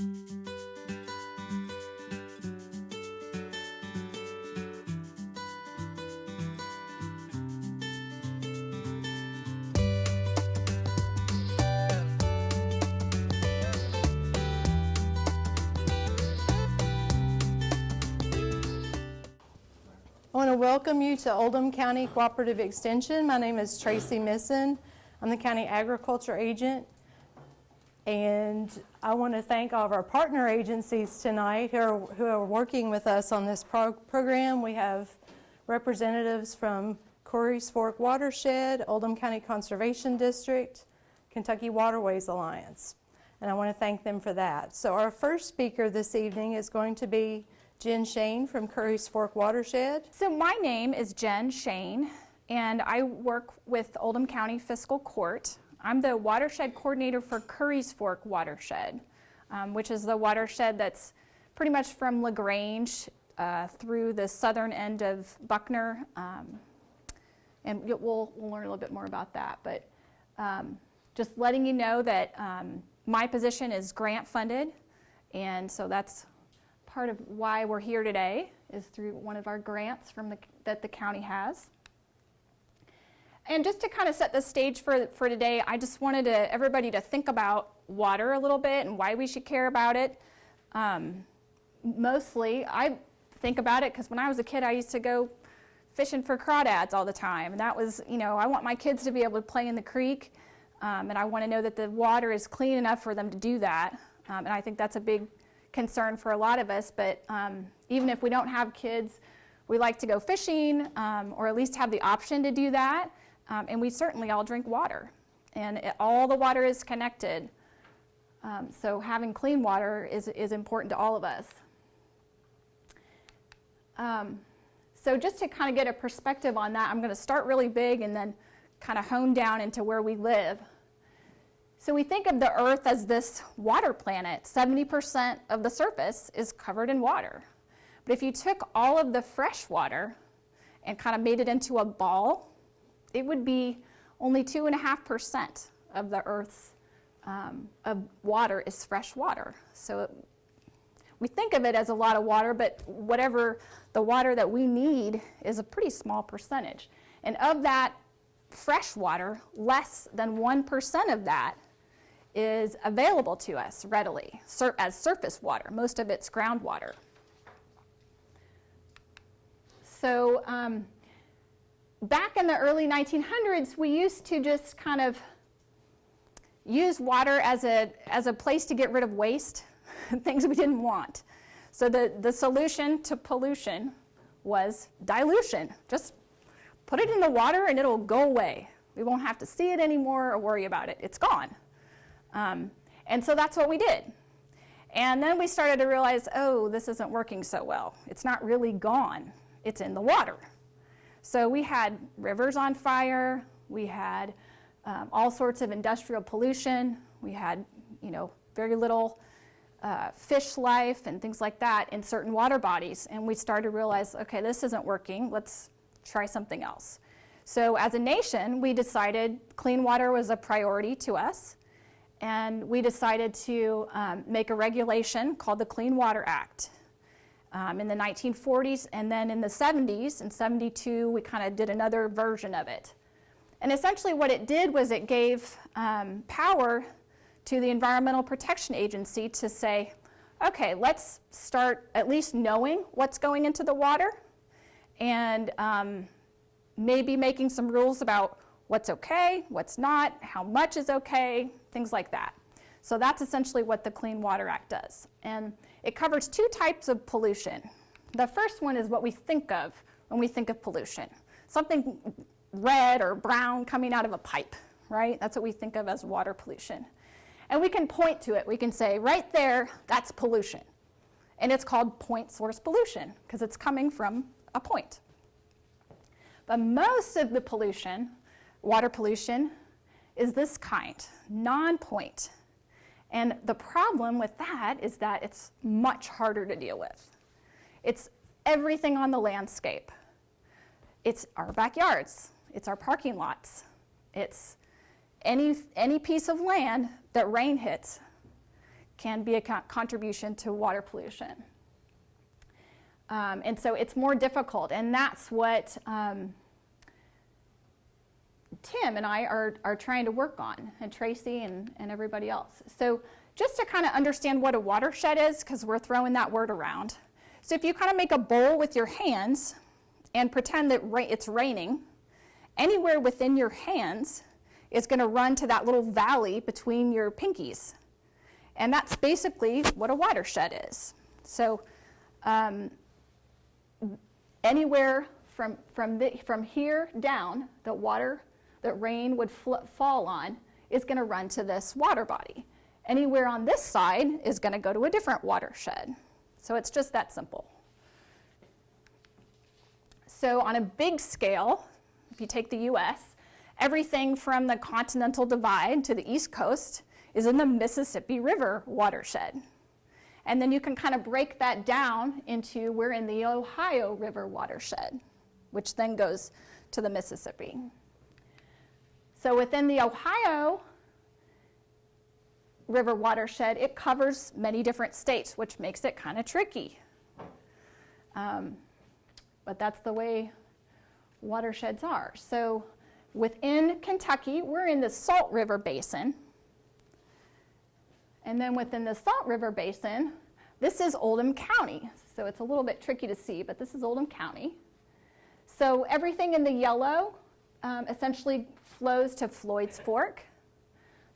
I want to welcome you to Oldham County Cooperative Extension. My name is Tracy Misson. I'm the County Agriculture Agent. And I want to thank all of our partner agencies tonight who are working with us on this program. We have representatives from Curry's Fork Watershed, Oldham County Conservation District, Kentucky Waterways Alliance. And I want to thank them for that. So our first speaker this evening is going to be Jen SHEAN from Curry's Fork Watershed. So my name is Jen SHEAN, and I work with Oldham County Fiscal Court. I'm the watershed coordinator for Curry's Fork Watershed, which is the watershed that's pretty much from LaGrange through the southern end of Buckner, and we'll learn a little bit more about that. But just letting you know that my position is grant funded, and so that's part of why we're here today, is through one of our grants that the county has. And just to kind of set the stage for today, I just wanted everybody to think about water a little bit and why we should care about it. Mostly, I think about it because when I was a kid, I used to go fishing for crawdads all the time. And that was, I want my kids to be able to play in the creek, and I want to know that the water is clean enough for them to do that. And I think that's a big concern for a lot of us, but even if we don't have kids, we like to go fishing, or at least have the option to do that, and we certainly all drink water, and all the water is connected, so having clean water is important to all of us. So just to kind of get a perspective on that, I'm going to start really big and then kind of hone down into where we live. So we think of the Earth as this water planet. 70% of the surface is covered in water. But if you took all of the fresh water and kind of made it into a ball, it would be only 2.5% of the Earth's of water is fresh water. So we think of it as a lot of water, but whatever the water that we need is a pretty small percentage. And of that fresh water, less than 1% of that is available to us readily as surface water. Most of it's groundwater. So back in the early 1900s, we used to just kind of use water as a place to get rid of waste, things we didn't want. So the solution to pollution was dilution. Just put it in the water and it'll go away. We won't have to see it anymore or worry about it. It's gone. And so that's what we did. And then we started to realize, oh, this isn't working so well. It's not really gone. It's in the water. So we had rivers on fire. We had all sorts of industrial pollution. We had, very little fish life and things like that in certain water bodies. And we started to realize, okay, this isn't working. Let's try something else. So as a nation, we decided clean water was a priority to us. And we decided to make a regulation called the Clean Water Act in the 1940s, and then in the 70s, in 72, we kind of did another version of it. And essentially what it did was it gave power to the Environmental Protection Agency to say, okay, let's start at least knowing what's going into the water, and maybe making some rules about what's okay, what's not, how much is okay, things like that. So that's essentially what the Clean Water Act does. And it covers two types of pollution. The first one is what we think of when we think of pollution. Something red or brown coming out of a pipe, right? That's what we think of as water pollution. And we can point to it. We can say, right there, that's pollution. And it's called point source pollution because it's coming from a point. But most of the pollution, water pollution, is this kind, non-point. And the problem with that is that it's much harder to deal with. It's everything on the landscape. It's our backyards. It's our parking lots. It's any piece of land that rain hits can be a contribution to water pollution. And so it's more difficult, and that's what Tim and I are trying to work on, and Tracy and everybody else. So just to kind of understand what a watershed is, because we're throwing that word around. So if you kind of make a bowl with your hands and pretend that it's raining, anywhere within your hands is going to run to that little valley between your pinkies. And that's basically what a watershed is. So anywhere from here down, the water that rain would fall on is going to run to this water body. Anywhere on this side is going to go to a different watershed. So it's just that simple. So on a big scale, if you take the US, everything from the continental divide to the East Coast is in the Mississippi River watershed. And then you can kind of break that down into we're in the Ohio River watershed, which then goes to the Mississippi. So within the Ohio River watershed, it covers many different states, which makes it kind of tricky. But that's the way watersheds are. So within Kentucky, we're in the Salt River Basin. And then within the Salt River Basin, this is Oldham County. So it's a little bit tricky to see, but this is Oldham County. So everything in the yellow essentially flows to Floyd's Fork.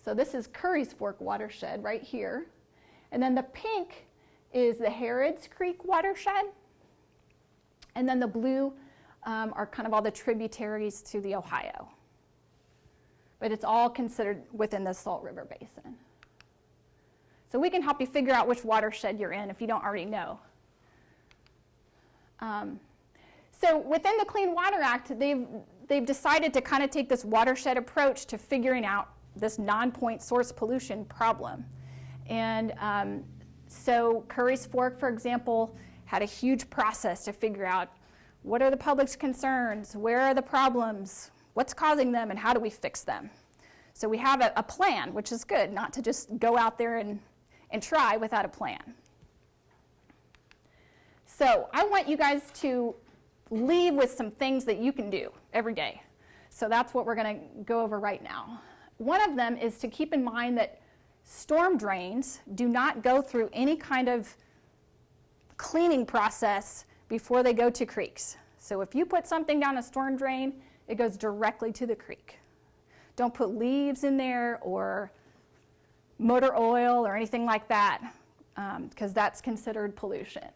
So this is Curry's Fork watershed right here. And then the pink is the Harrods Creek watershed. And then the blue are kind of all the tributaries to the Ohio. But it's all considered within the Salt River Basin. So we can help you figure out which watershed you're in if you don't already know. So within the Clean Water Act, they've decided to kind of take this watershed approach to figuring out this non-point source pollution problem. And so Curry's Fork, for example, had a huge process to figure out what are the public's concerns, where are the problems, what's causing them, and how do we fix them. So we have a plan, which is good, not to just go out there and try without a plan. So I want you guys to leave with some things that you can do every day. So that's what we're going to go over right now. One of them is to keep in mind that storm drains do not go through any kind of cleaning process before they go to creeks. So if you put something down a storm drain, it goes directly to the creek. Don't put leaves in there or motor oil or anything like that, because that's considered pollution.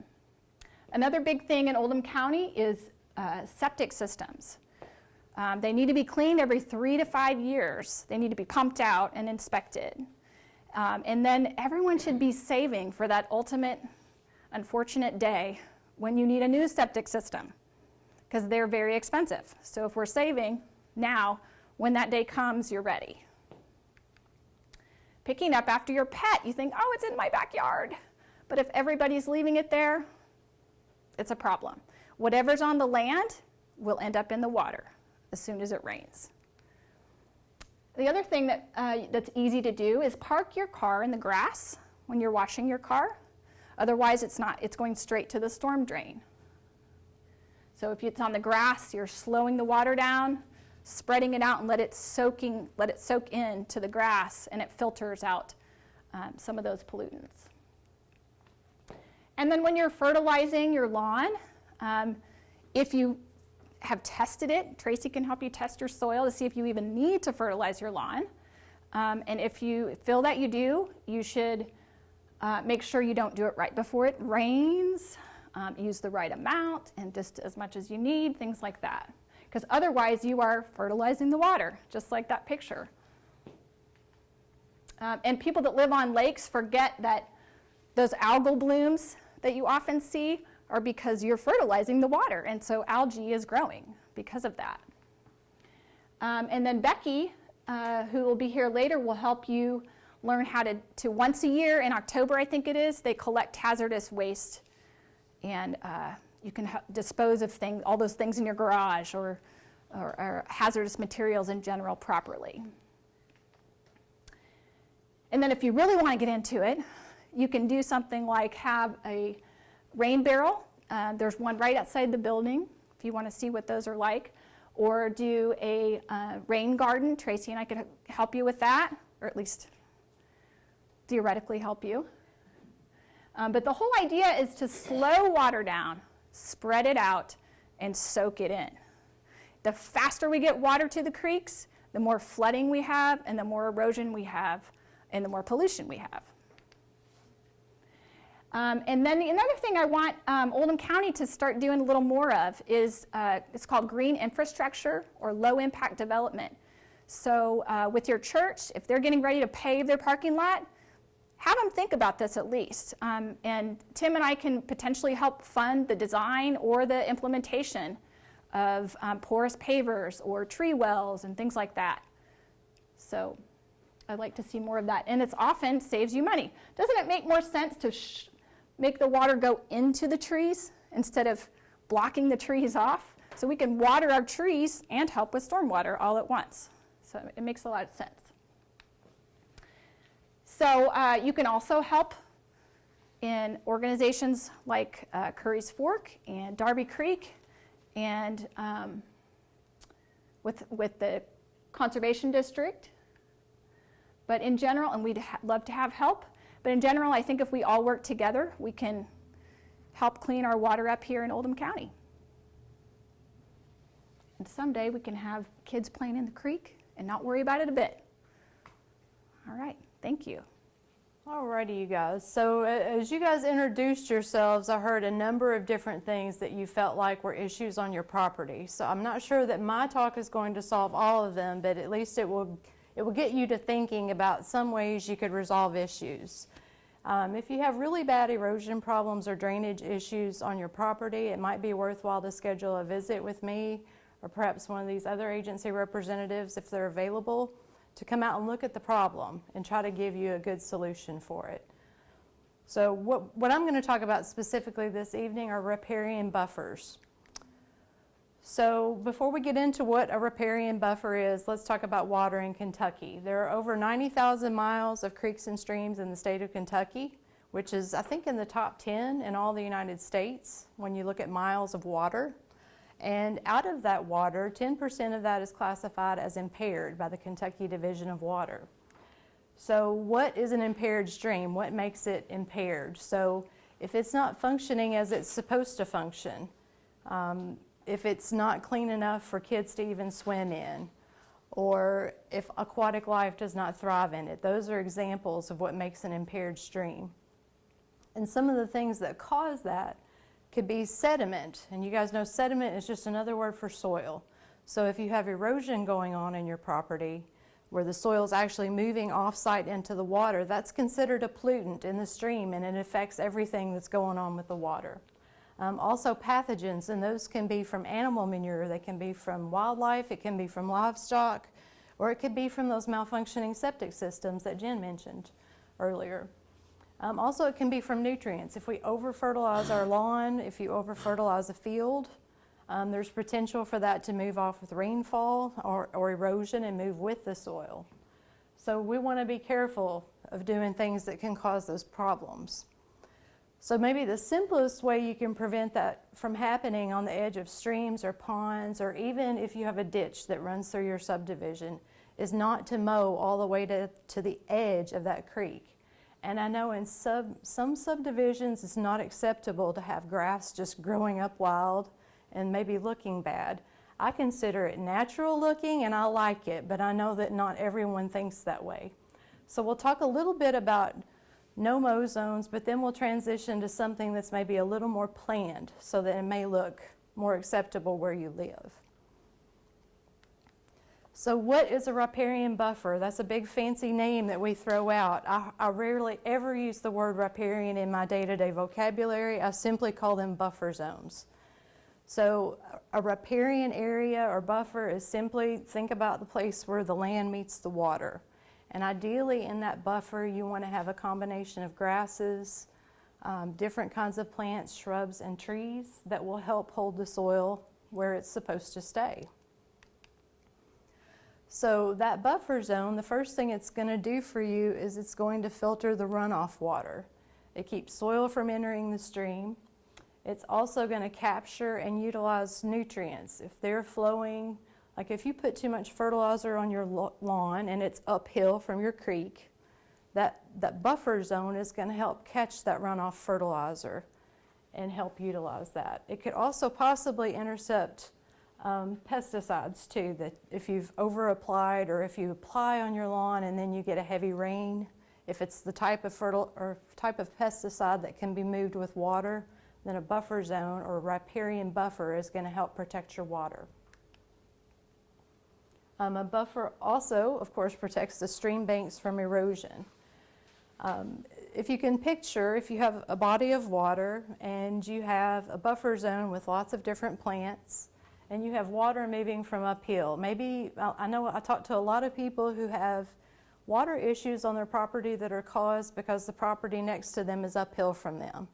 Another big thing in Oldham County is septic systems. They need to be cleaned every 3 to 5 years. They need to be pumped out and inspected. And then everyone should be saving for that ultimate unfortunate day when you need a new septic system, because they're very expensive. So if we're saving now, when that day comes, you're ready. Picking up after your pet, you think, oh, it's in my backyard. But if everybody's leaving it there, it's a problem. Whatever's on the land will end up in the water as soon as it rains. The other thing that's easy to do is park your car in the grass when you're washing your car. Otherwise, it's going straight to the storm drain. So if it's on the grass, you're slowing the water down, spreading it out, and let it soak into the grass, and it filters out some of those pollutants. And then when you're fertilizing your lawn, if you have tested it, Tracy can help you test your soil to see if you even need to fertilize your lawn. And if you feel that you do, you should make sure you don't do it right before it rains. Use the right amount and just as much as you need, things like that. Because otherwise you are fertilizing the water, just like that picture. And people that live on lakes forget that those algal blooms that you often see are because you're fertilizing the water, and so algae is growing because of that. And then Becky, who will be here later, will help you learn how to once a year, in October I think it is, they collect hazardous waste, and you can dispose of all those things in your garage or hazardous materials in general properly. And then if you really want to get into it, you can do something like have a rain barrel. There's one right outside the building if you want to see what those are like. Or do a rain garden. Tracy and I could help you with that, or at least theoretically help you. But the whole idea is to slow water down, spread it out, and soak it in. The faster we get water to the creeks, the more flooding we have, and the more erosion we have, and the more pollution we have. And then another thing I want Oldham County to start doing a little more of is it's called green infrastructure or low impact development. So with your church, if they're getting ready to pave their parking lot, have them think about this at least. And Tim and I can potentially help fund the design or the implementation of porous pavers or tree wells and things like that. So I'd like to see more of that. And it's often saves you money. Doesn't it make more sense to make the water go into the trees instead of blocking the trees off? So we can water our trees and help with stormwater all at once. So it makes a lot of sense. So you can also help in organizations like Curry's Fork and Darby Creek and with the Conservation District. But in general, and we'd love to have help, but in general, I think if we all work together, we can help clean our water up here in Oldham County. And someday we can have kids playing in the creek and not worry about it a bit. All right, thank you. Alrighty, you guys. So as you guys introduced yourselves, I heard a number of different things that you felt like were issues on your property. So I'm not sure that my talk is going to solve all of them, but at least it will get you to thinking about some ways you could resolve issues. If you have really bad erosion problems or drainage issues on your property, it might be worthwhile to schedule a visit with me or perhaps one of these other agency representatives if they're available, to come out and look at the problem and try to give you a good solution for it. So what I'm going to talk about specifically this evening are riparian buffers. So before we get into what a riparian buffer is, let's talk about water in Kentucky. There are over 90,000 miles of creeks and streams in the state of Kentucky, which is, I think, in the top 10 in all the United States when you look at miles of water. And out of that water, 10% of that is classified as impaired by the Kentucky Division of Water. So what is an impaired stream? What makes it impaired? So if it's not functioning as it's supposed to function, if it's not clean enough for kids to even swim in, or if aquatic life does not thrive in it, those are examples of what makes an impaired stream. And some of the things that cause that could be sediment, and you guys know sediment is just another word for soil. So if you have erosion going on in your property where the soil is actually moving off-site into the water, that's considered a pollutant in the stream, and it affects everything that's going on with the water. Also pathogens, and those can be from animal manure, they can be from wildlife, it can be from livestock, or it could be from those malfunctioning septic systems that Jen mentioned earlier. Also, it can be from nutrients. If we over-fertilize our lawn, if you over-fertilize a field, there's potential for that to move off with rainfall or erosion and move with the soil. So we want to be careful of doing things that can cause those problems. So maybe the simplest way you can prevent that from happening on the edge of streams or ponds, or even if you have a ditch that runs through your subdivision, is not to mow all the way to the edge of that creek. And I know in some subdivisions it's not acceptable to have grass just growing up wild and maybe looking bad. I consider it natural looking and I like it, but I know that not everyone thinks that way. So we'll talk a little bit about no-mow zones, but then we'll transition to something that's maybe a little more planned so that it may look more acceptable where you live. So what is a riparian buffer? That's a big fancy name that we throw out. I rarely ever use the word riparian in my day-to-day vocabulary. I simply call them buffer zones. So a riparian area or buffer is simply, think about the place where the land meets the water. And ideally in that buffer you want to have a combination of grasses, different kinds of plants, shrubs, and trees that will help hold the soil where it's supposed to stay. So that buffer zone, the first thing it's going to do for you is it's going to filter the runoff water. It keeps soil from entering the stream. It's also going to capture and utilize nutrients. If they're flowing, like if you put too much fertilizer on your lawn and it's uphill from your creek, that buffer zone is going to help catch that runoff fertilizer and help utilize that. It could also possibly intercept pesticides too, that if you've over applied or if you apply on your lawn and then you get a heavy rain, if it's the type of pesticide that can be moved with water, then a buffer zone or a riparian buffer is going to help protect your water. A buffer also, of course, protects the stream banks from erosion. If you can picture, if you have a body of water and you have a buffer zone with lots of different plants and you have water moving from uphill, maybe, I know I talked to a lot of people who have water issues on their property that are caused because the property next to them is uphill from them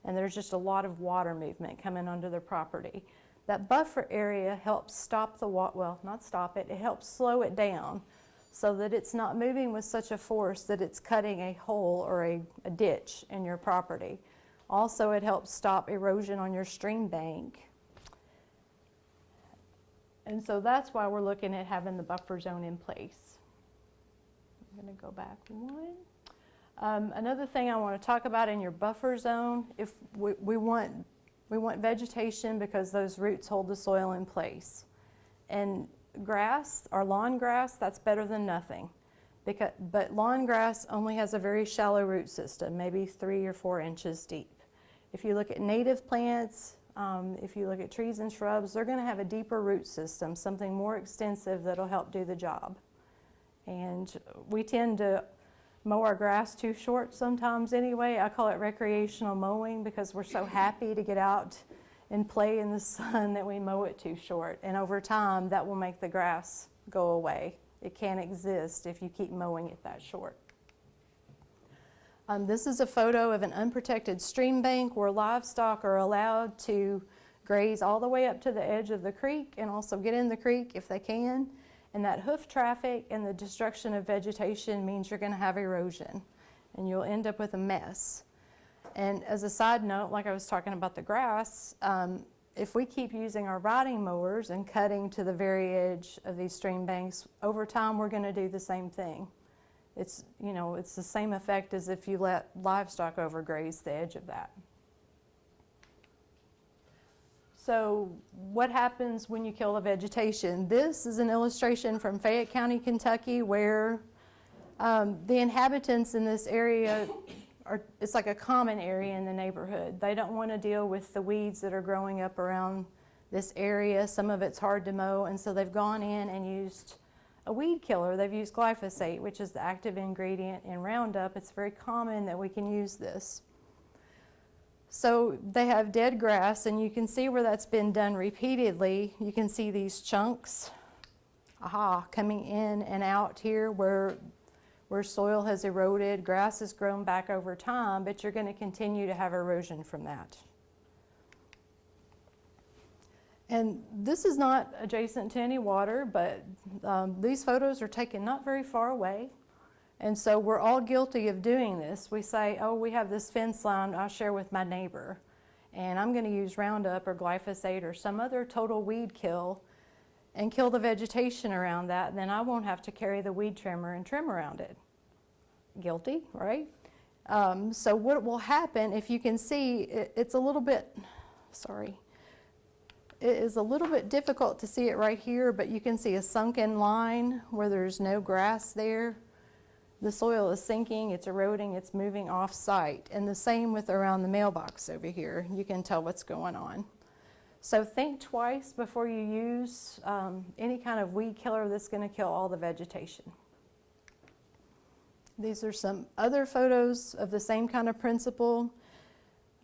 and there's just a lot of water movement coming onto their property. That buffer area helps stop the water, well, not stop it, it helps slow it down so that it's not moving with such a force that it's cutting a hole or a ditch in your property. Also, it helps stop erosion on your stream bank. And so that's why we're looking at having the buffer zone in place. I'm going to go back one. Another thing I want to talk about in your buffer zone, if we want vegetation because those roots hold the soil in place. And grass, or lawn grass, that's better than nothing. But lawn grass only has a very shallow root system, maybe 3 or 4 inches deep. If you look at native plants, if you look at trees and shrubs, they're going to have a deeper root system, something more extensive that'll help do the job. And we tend to mow our grass too short sometimes anyway. I call it recreational mowing because we're so happy to get out and play in the sun that we mow it too short. And over time, that will make the grass go away. It can't exist if you keep mowing it that short. This is a photo of an unprotected stream bank where livestock are allowed to graze all the way up to the edge of the creek and also get in the creek if they can. And that hoof traffic and the destruction of vegetation means you're going to have erosion and you'll end up with a mess. And as a side note, like I was talking about the grass, if we keep using our riding mowers and cutting to the very edge of these stream banks, over time we're going to do the same thing. It's, you know, it's the same effect as if you let livestock overgraze the edge of that. So what happens when you kill the vegetation? This is an illustration from Fayette County, Kentucky, where the inhabitants in this area it's like a common area in the neighborhood. They don't want to deal with the weeds that are growing up around this area. Some of it's hard to mow, and so they've gone in and used a weed killer. They've used glyphosate, which is the active ingredient in Roundup. It's very common that we can use this. So they have dead grass, and you can see where that's been done repeatedly. You can see these chunks, coming in and out here where soil has eroded. Grass has grown back over time, but you're going to continue to have erosion from that. And this is not adjacent to any water, but these photos are taken not very far away. And so we're all guilty of doing this. We say, oh, we have this fence line I'll share with my neighbor, and I'm going to use Roundup or glyphosate or some other total weed kill and kill the vegetation around that, and then I won't have to carry the weed trimmer and trim around it. Guilty, right? So what will happen, if you can see, it's a little bit, sorry, it is a little bit difficult to see it right here, but you can see a sunken line where there's no grass there. The soil is sinking, it's eroding, it's moving off site. And the same with around the mailbox over here. You can tell what's going on. So think twice before you use any kind of weed killer that's going to kill all the vegetation. These are some other photos of the same kind of principle.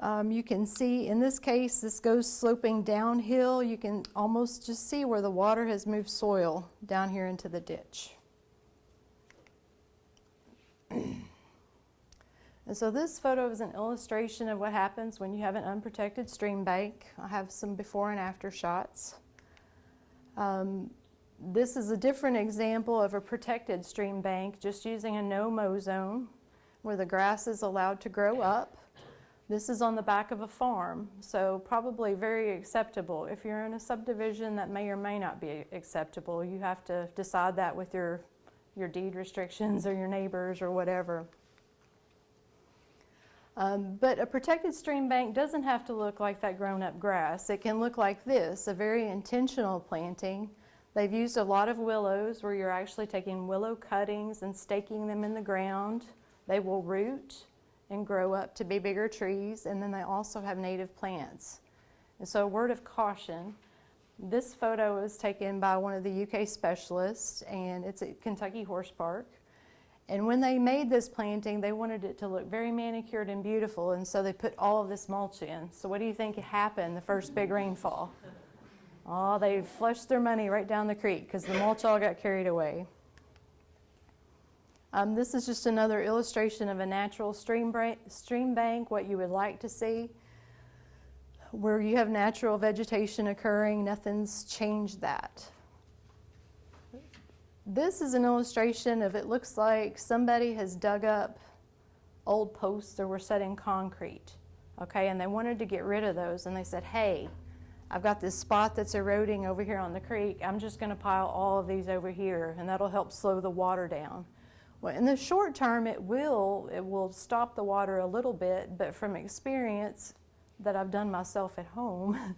You can see in this case, this goes sloping downhill. You can almost just see where the water has moved soil down here into the ditch. And so this photo is an illustration of what happens when you have an unprotected stream bank. I have some before and after shots. This is a different example of a protected stream bank, just using a no-mow zone where the grass is allowed to grow up. This is on the back of a farm, so probably very acceptable. If you're in a subdivision, that may or may not be acceptable. You have to decide that with your deed restrictions or your neighbors or whatever. But a protected stream bank doesn't have to look like that grown-up grass. It can look like this, a very intentional planting. They've used a lot of willows where you're actually taking willow cuttings and staking them in the ground. They will root and grow up to be bigger trees, and then they also have native plants. And so a word of caution, this photo was taken by one of the UK specialists, and it's at Kentucky Horse Park. And when they made this planting, they wanted it to look very manicured and beautiful, and so they put all of this mulch in. So what do you think happened the first big rainfall? Oh, they flushed their money right down the creek because the mulch all got carried away. This is just another illustration of a natural stream bank, what you would like to see, where you have natural vegetation occurring. Nothing's changed that. This is an illustration of, it looks like somebody has dug up old posts that were set in concrete, okay, and they wanted to get rid of those, and they said, hey, I've got this spot that's eroding over here on the creek. I'm just going to pile all of these over here, and that'll help slow the water down. Well, in the short term, it will stop the water a little bit, but from experience that I've done myself at home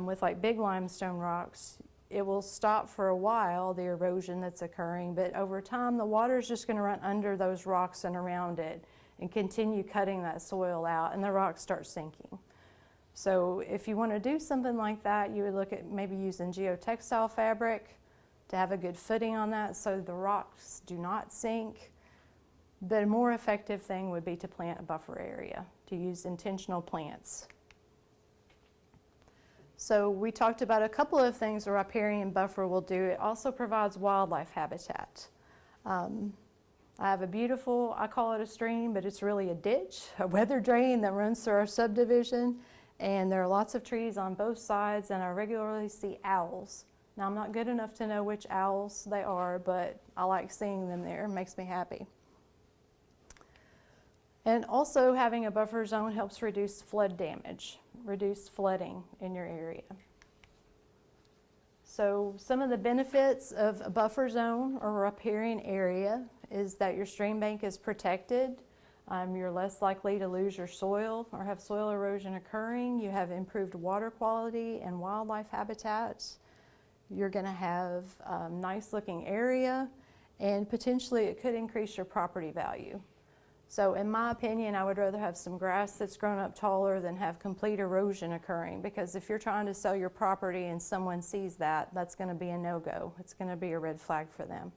with like big limestone rocks, it will stop for a while, the erosion that's occurring, but over time, the water is just going to run under those rocks and around it and continue cutting that soil out, and the rocks start sinking. So if you want to do something like that, you would look at maybe using geotextile fabric to have a good footing on that so the rocks do not sink. But a more effective thing would be to plant a buffer area, to use intentional plants. So we talked about a couple of things a riparian buffer will do. It also provides wildlife habitat. I have a beautiful, I call it a stream, but it's really a ditch, a weather drain that runs through our subdivision. And there are lots of trees on both sides, and I regularly see owls. Now, I'm not good enough to know which owls they are, but I like seeing them there. It makes me happy. And also, having a buffer zone helps reduce flood damage, reduce flooding in your area. So some of the benefits of a buffer zone or riparian area is that your stream bank is protected. You're less likely to lose your soil or have soil erosion occurring. You have improved water quality and wildlife habitats. You're going to have a nice looking area, and potentially it could increase your property value. So in my opinion, I would rather have some grass that's grown up taller than have complete erosion occurring, because if you're trying to sell your property and someone sees that, that's going to be a no-go. It's going to be a red flag for them.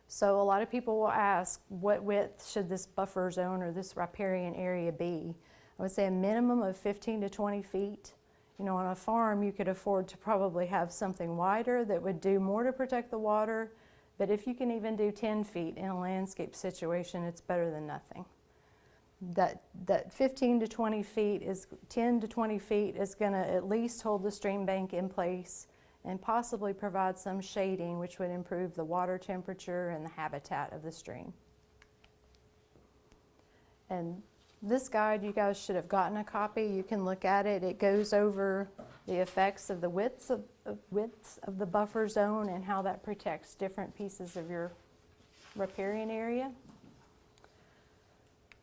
So a lot of people will ask, what width should this buffer zone or this riparian area be? I would say a minimum of 15 to 20 feet. You know, on a farm, you could afford to probably have something wider that would do more to protect the water, but if you can even do 10 feet in a landscape situation, it's better than nothing. That 15 to 20 feet is, 10 to 20 feet is going to at least hold the stream bank in place and possibly provide some shading, which would improve the water temperature and the habitat of the stream. And this guide, you guys should have gotten a copy. You can look at it. It goes over the effects of the widths of the buffer zone and how that protects different pieces of your riparian area.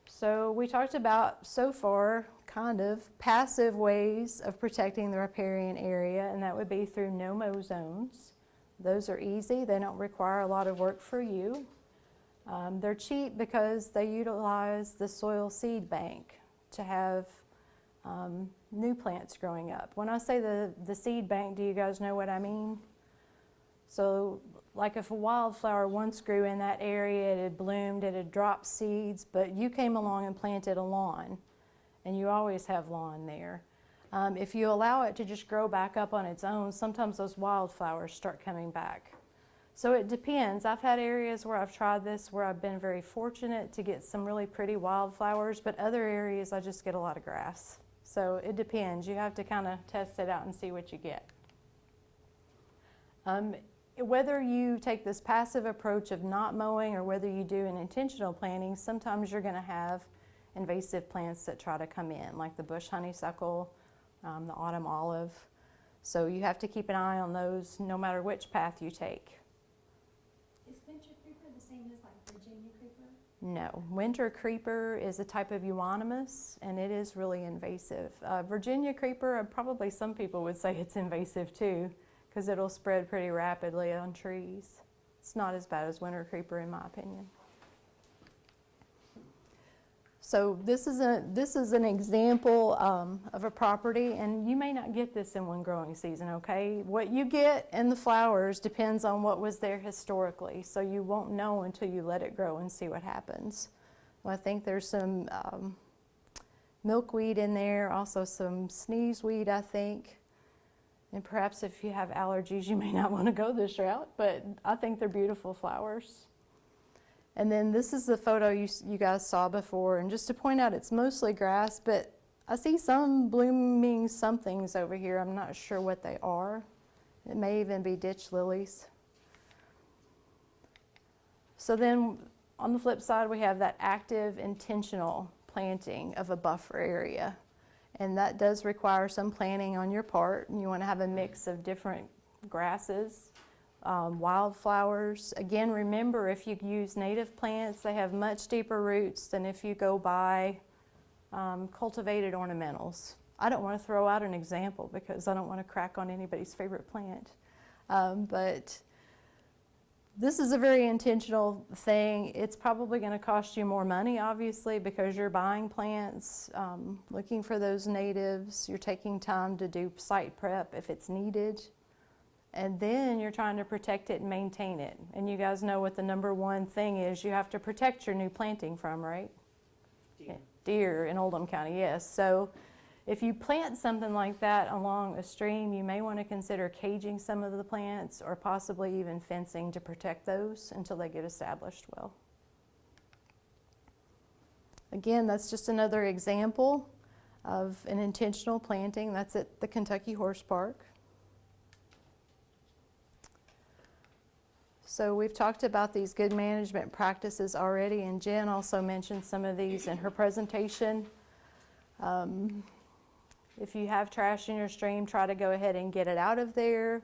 So we talked about, so far, kind of passive ways of protecting the riparian area, and that would be through no-mow zones. Those are easy. They don't require a lot of work for you. They're cheap because they utilize the soil seed bank to have new plants growing up. When I say the seed bank, do you guys know what I mean? So like if a wildflower once grew in that area, it had bloomed, it had dropped seeds, but you came along and planted a lawn, and you always have lawn there. If you allow it to just grow back up on its own, sometimes those wildflowers start coming back. So it depends. I've had areas where I've tried this where I've been very fortunate to get some really pretty wildflowers, but other areas I just get a lot of grass. So it depends. You have to kind of test it out and see what you get. Whether you take this passive approach of not mowing or whether you do an intentional planting, sometimes you're going to have invasive plants that try to come in, like the bush honeysuckle, the autumn olive. So you have to keep an eye on those no matter which path you take. Is winter creeper the same as like Virginia creeper? No, winter creeper is a type of euonymus, and it is really invasive. Virginia creeper, probably some people would say it's invasive too, because it'll spread pretty rapidly on trees. It's not as bad as winter creeper in my opinion. So this is an example of a property, and you may not get this in one growing season, okay? What you get in the flowers depends on what was there historically, so you won't know until you let it grow and see what happens. Well, I think there's some milkweed in there, also some sneezeweed, I think. And perhaps if you have allergies, you may not want to go this route, but I think they're beautiful flowers. And then this is the photo you guys saw before, and just to point out, it's mostly grass, but I see some blooming somethings over here. I'm not sure what they are. It may even be ditch lilies. So then on the flip side, we have that active, intentional planting of a buffer area. And that does require some planning on your part, and you want to have a mix of different grasses. Wildflowers. Again, remember, if you use native plants, they have much deeper roots than if you go buy cultivated ornamentals. I don't want to throw out an example because I don't want to crack on anybody's favorite plant. But this is a very intentional thing. It's probably going to cost you more money, obviously, because you're buying plants, looking for those natives. You're taking time to do site prep if it's needed. And then you're trying to protect it and maintain it. And you guys know what the number one thing is you have to protect your new planting from, right? Deer. Deer in Oldham County, yes. So if you plant something like that along a stream, you may want to consider caging some of the plants or possibly even fencing to protect those until they get established well. Again, that's just another example of an intentional planting. That's at the Kentucky Horse Park. So we've talked about these good management practices already, and Jen also mentioned some of these in her presentation. If you have trash in your stream, try to go ahead and get it out of there.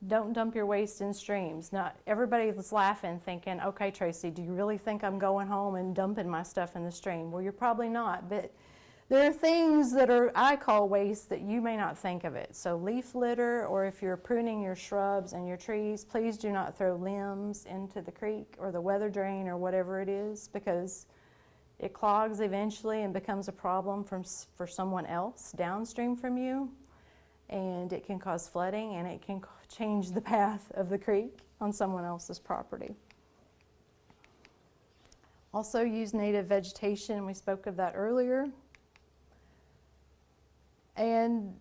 Don't dump your waste in streams. Not everybody was laughing, thinking, okay, Tracy, do you really think I'm going home and dumping my stuff in the stream? Well, you're probably not, but there are things that I call waste that you may not think of it. So leaf litter, or if you're pruning your shrubs and your trees, please do not throw limbs into the creek or the weather drain or whatever it is, because it clogs eventually and becomes a problem for someone else downstream from you. And it can cause flooding, and it can change the path of the creek on someone else's property. Also use native vegetation. We spoke of that earlier. And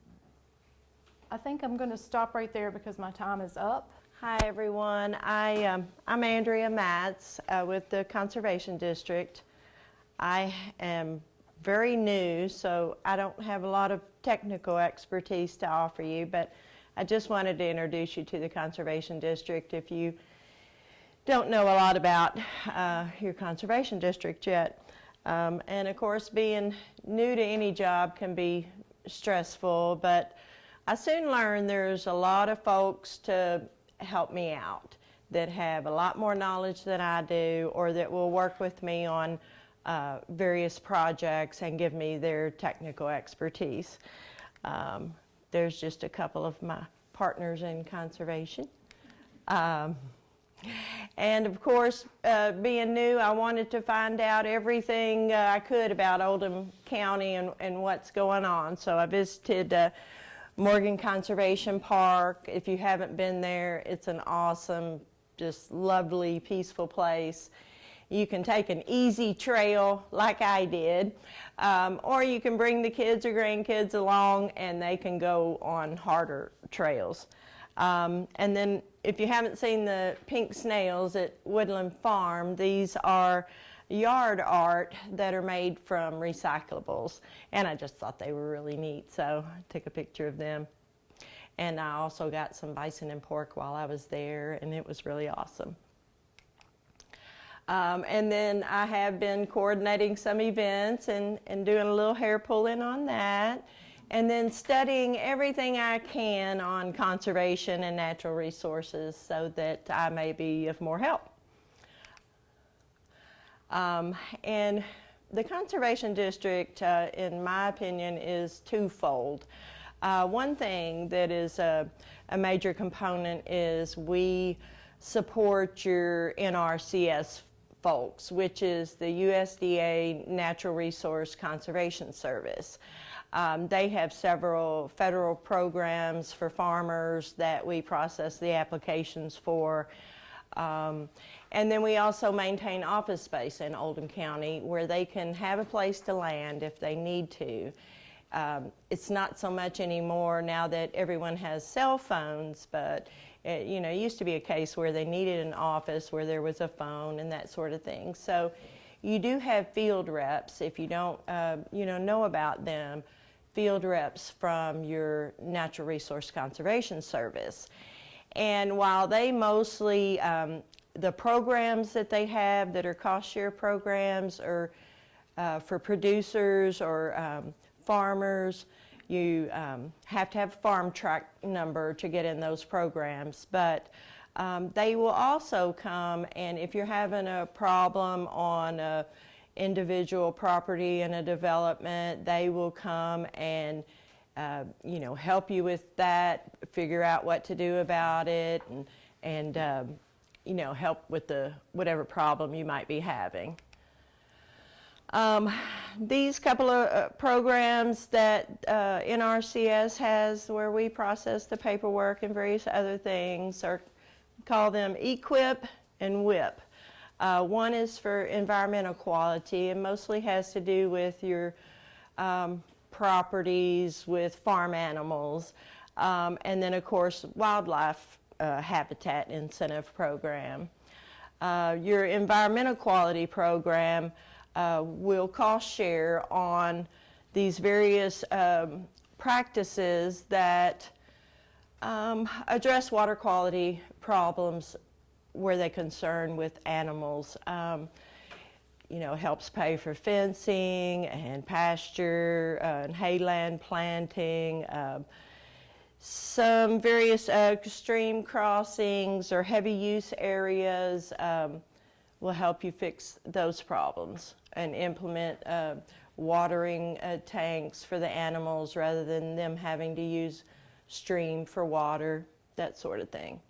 I think I'm going to stop right there because my time is up. Hi everyone, I'm Andrea Matz with the Conservation District. I am very new, so I don't have a lot of technical expertise to offer you, but I just wanted to introduce you to the Conservation District if you don't know a lot about your Conservation District yet. And of course, being new to any job can be stressful, but I soon learned there's a lot of folks to help me out that have a lot more knowledge than I do, or that will work with me on various projects and give me their technical expertise. There's just a couple of my partners in conservation. And of course, being new, I wanted to find out everything I could about Oldham County and what's going on. So I visited Morgan Conservation Park. If you haven't been there, it's an awesome, just lovely, peaceful place. You can take an easy trail like I did, or you can bring the kids or grandkids along and they can go on harder trails. And then if you haven't seen the pink snails at Woodland Farm, these are yard art that are made from recyclables. And I just thought they were really neat, so I took a picture of them. And I also got some bison and pork while I was there, and it was really awesome. And then I have been coordinating some events and doing a little hair pulling on that. And then studying everything I can on conservation and natural resources so that I may be of more help. And the Conservation District, in my opinion, is twofold. One thing that is a major component is we support your NRCS folks, which is the USDA Natural Resource Conservation Service. They have several federal programs for farmers that we process the applications for. And then we also maintain office space in Oldham County where they can have a place to land if they need to. It's not so much anymore now that everyone has cell phones, but it used to be a case where they needed an office where there was a phone and that sort of thing. So you do have field reps. If you don't know about them, field reps from your Natural Resource Conservation Service. And while they mostly, the programs that they have that are cost share programs or for producers or farmers, you have to have a farm track number to get in those programs. But they will also come, and if you're having a problem on a individual property in a development, they will come and help you with that, figure out what to do about it, and help with whatever problem you might be having. These couple of programs that NRCS has where we process the paperwork and various other things call them EQIP and WIP. One is for environmental quality and mostly has to do with your properties with farm animals, and then of course wildlife habitat incentive program. Your environmental quality program will cost share on these various practices that address water quality problems where they're concerned with animals. Helps pay for fencing and pasture and hayland planting, some various stream crossings or heavy use areas will help you fix those problems and implement watering tanks for the animals rather than them having to use stream for water, that sort of thing.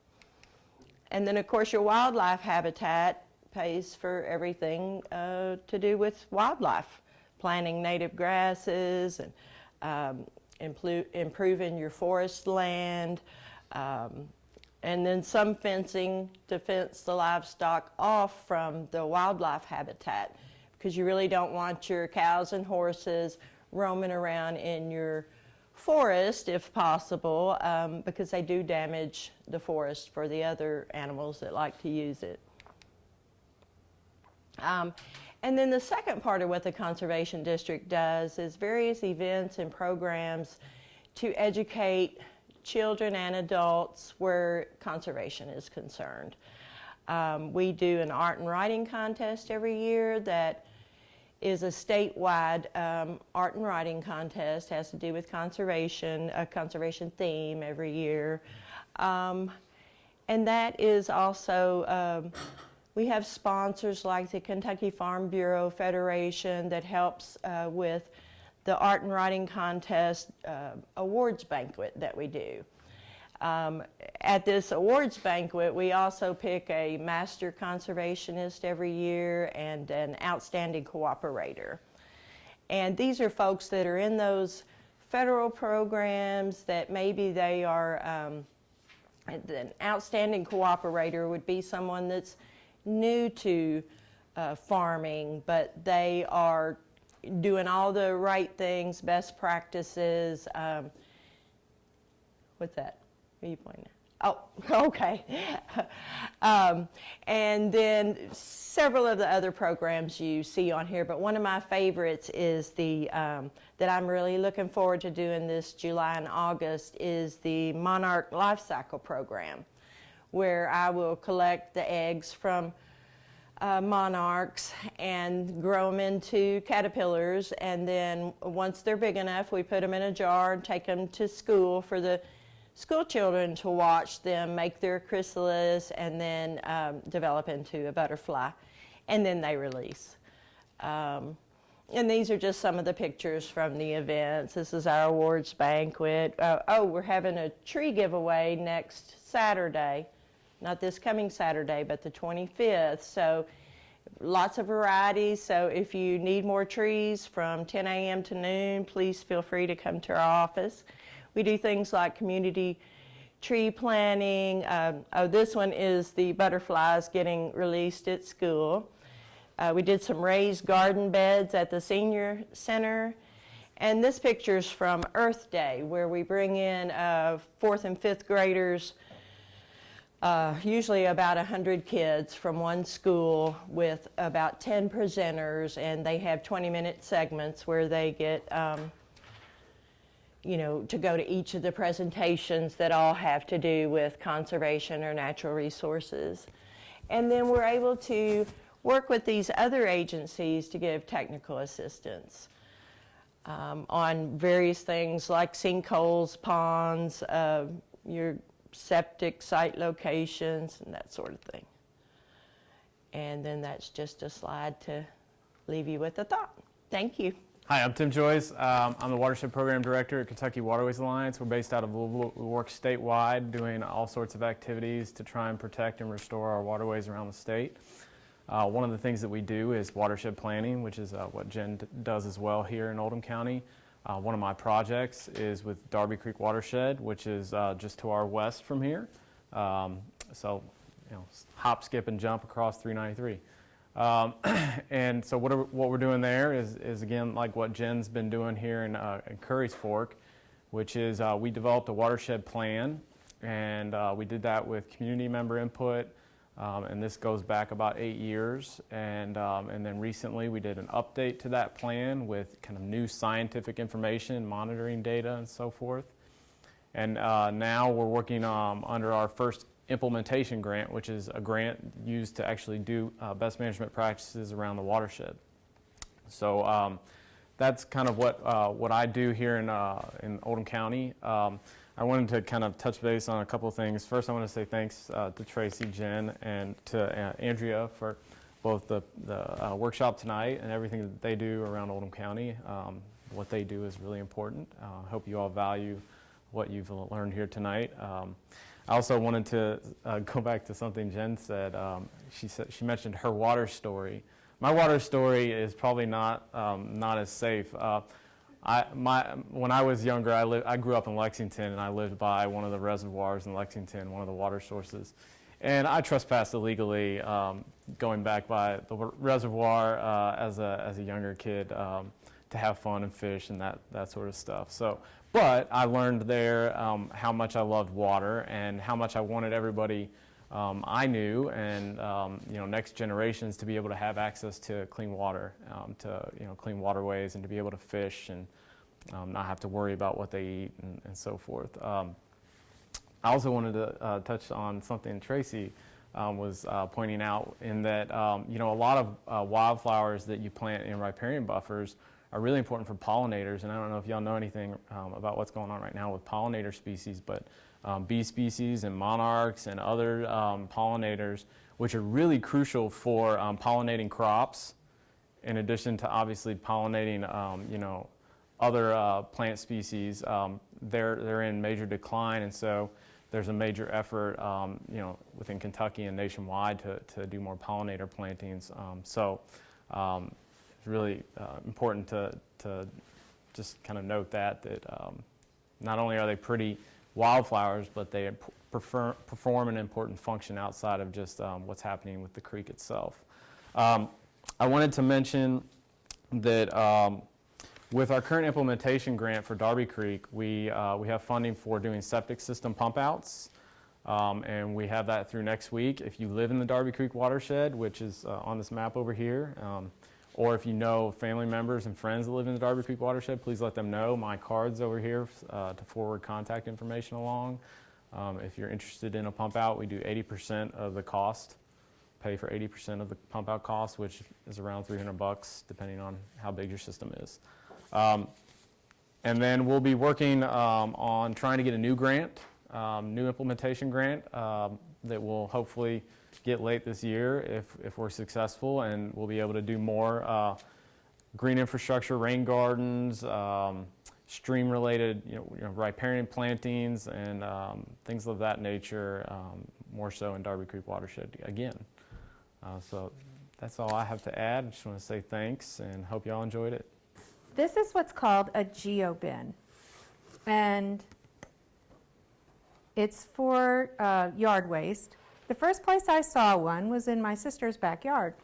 And then of course your wildlife habitat pays for everything to do with wildlife, planting native grasses and improving your forest land, and then some fencing to fence the livestock off from the wildlife habitat, because you really don't want your cows and horses roaming around in your forest if possible, because they do damage the forest for the other animals that like to use it. And then the second part of what the Conservation District does is various events and programs to educate children and adults where conservation is concerned. We do an art and writing contest every year that is a statewide art and writing contest, has to do with conservation, a conservation theme every year. And that is also, we have sponsors like the Kentucky Farm Bureau Federation that helps with the art and writing contest awards banquet that we do. At this awards banquet, we also pick a master conservationist every year and an outstanding cooperator. And these are folks that are in those federal programs that maybe they are, an outstanding cooperator would be someone that's new to farming, but they are doing all the right things, best practices. What's that? What are you pointing at? Oh, okay. And then several of the other programs you see on here, but one of my favorites is the, that I'm really looking forward to doing this July and August, is the Monarch Life Cycle Program, where I will collect the eggs from monarchs and grow them into caterpillars. And then once they're big enough, we put them in a jar and take them to school for the school children to watch them make their chrysalis and then develop into a butterfly. And then they release. And these are just some of the pictures from the events. This is our awards banquet. We're having a tree giveaway next Saturday. Not this coming Saturday, but the 25th. So lots of varieties. So if you need more trees from 10 a.m. to noon, please feel free to come to our office. We do things like community tree planting. This one is the butterflies getting released at school. We did some raised garden beds at the senior center. And this picture's from Earth Day, where we bring in 4th and 5th graders, usually about 100 kids from one school with about 10 presenters, and they have 20-minute segments where they get to go to each of the presentations that all have to do with conservation or natural resources. And then we're able to work with these other agencies to give technical assistance on various things like sinkholes, ponds, your septic site locations, and that sort of thing. And then that's just a slide to leave you with a thought. Thank you. Hi, I'm Tim Joyce. I'm the Watershed Program Director at Kentucky Waterways Alliance. We're based out of Louisville. We work statewide doing all sorts of activities to try and protect and restore our waterways around the state. One of the things that we do is watershed planning, which is what Jen does as well here in Oldham County. One of my projects is with Darby Creek Watershed, which is just to our west from here. So, hop, skip, and jump across 393. And so what we're doing there is again like what Jen's been doing here in Curry's Fork, which is we developed a watershed plan, and we did that with community member input. And this goes back about 8 years, and then recently we did an update to that plan with kind of new scientific information, monitoring data, and so forth. And now we're working under our first implementation grant, which is a grant used to actually do best management practices around the watershed. So that's kind of what I do here in Oldham County. I wanted to kind of touch base on a couple of things. First, I want to say thanks to Tracy, Jen, and to Andrea for both the workshop tonight and everything that they do around Oldham County. What they do is really important. I hope you all value what you've learned here tonight. I also wanted to go back to something Jen said. She mentioned her water story. My water story is probably not as safe. When I was younger, I grew up in Lexington, and I lived by one of the reservoirs in Lexington, one of the water sources. And I trespassed illegally, going back by the reservoir as a younger kid to have fun and fish and that sort of stuff. But I learned there how much I loved water and how much I wanted everybody I knew and next generations to be able to have access to clean water, to clean waterways, and to be able to fish and not have to worry about what they eat and so forth. I also wanted to touch on something Tracy was pointing out, in that a lot of wildflowers that you plant in riparian buffers are really important for pollinators. And I don't know if y'all know anything about what's going on right now with pollinator species, but bee species and monarchs and other pollinators, which are really crucial for pollinating crops, in addition to obviously pollinating other plant species. They're in major decline, and so there's a major effort within Kentucky and nationwide to do more pollinator plantings. It's really important to just kind of note that not only are they pretty wildflowers, but they perform an important function outside of just what's happening with the creek itself. I wanted to mention that with our current implementation grant for Darby Creek, we have funding for doing septic system pump outs, and we have that through next week. If you live in the Darby Creek watershed, which is on this map over here, or if you know family members and friends that live in the Darby Creek watershed, please let them know. My card's over here to forward contact information along. If you're interested in a pump out, we do 80% of the cost pay for 80% of the pump out cost, which is around $300 depending on how big your system is. And then we'll be working on trying to get a new grant, new implementation grant that will hopefully get late this year if we're successful, and we'll be able to do more green infrastructure, rain gardens, stream-related, riparian plantings, and things of that nature, more so in Darby Creek Watershed again. So that's all I have to add. I just want to say thanks and hope y'all enjoyed it. This is what's called a geobin, and it's for yard waste. The first place I saw one was in my sister's backyard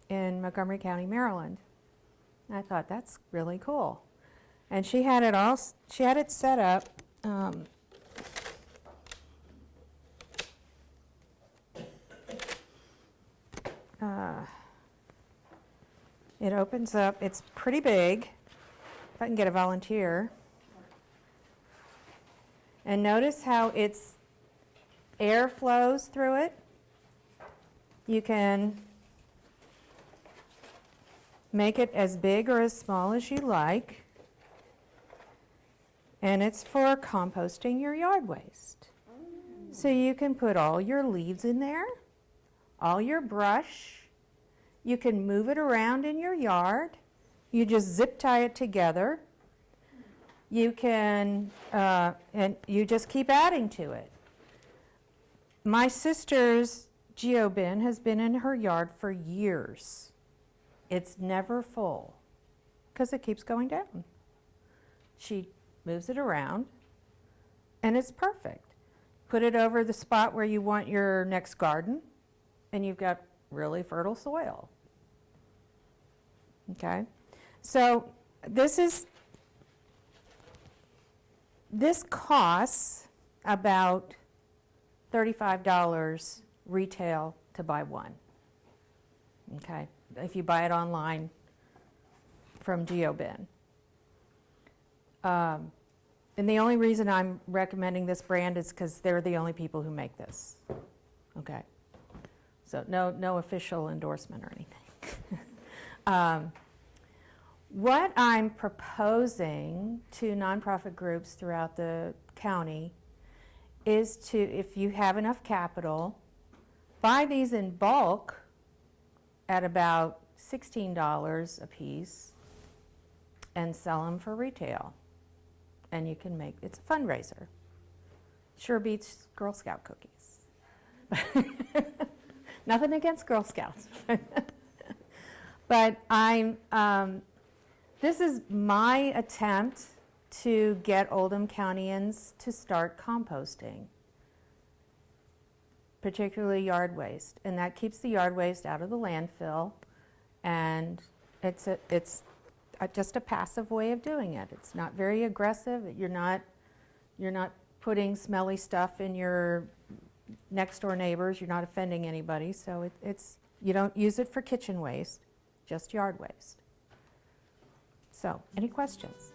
in Montgomery County, Maryland. I thought, that's really cool. And she had it set up. It opens up, it's pretty big. If I can get a volunteer. And notice how its air flows through it. You can make it as big or as small as you like. And it's for composting your yard waste. So you can put all your leaves in there, all your brush. You can move it around in your yard. You just zip tie it together. You can, and you just keep adding to it. My sister's geobin has been in her yard for years. It's never full because it keeps going down. She moves it around and it's perfect. Put it over the spot where you want your next garden and you've got really fertile soil. Okay? So this costs about $35 retail to buy one. Okay? If you buy it online from GeoBin. And the only reason I'm recommending this brand is because they're the only people who make this. Okay? So no official endorsement or anything. What I'm proposing to nonprofit groups throughout the county is to, if you have enough capital, buy these in bulk at about $16 a piece and sell them for retail. And you can make, it's a fundraiser. Sure beats Girl Scout cookies. Nothing against Girl Scouts. But this is my attempt to get Oldham Countyans to start composting, particularly yard waste. And that keeps the yard waste out of the landfill, and it's just a passive way of doing it. It's not very aggressive. You're not putting smelly stuff in your next door neighbors. You're not offending anybody. So you don't use it for kitchen waste, just yard waste. So, any questions?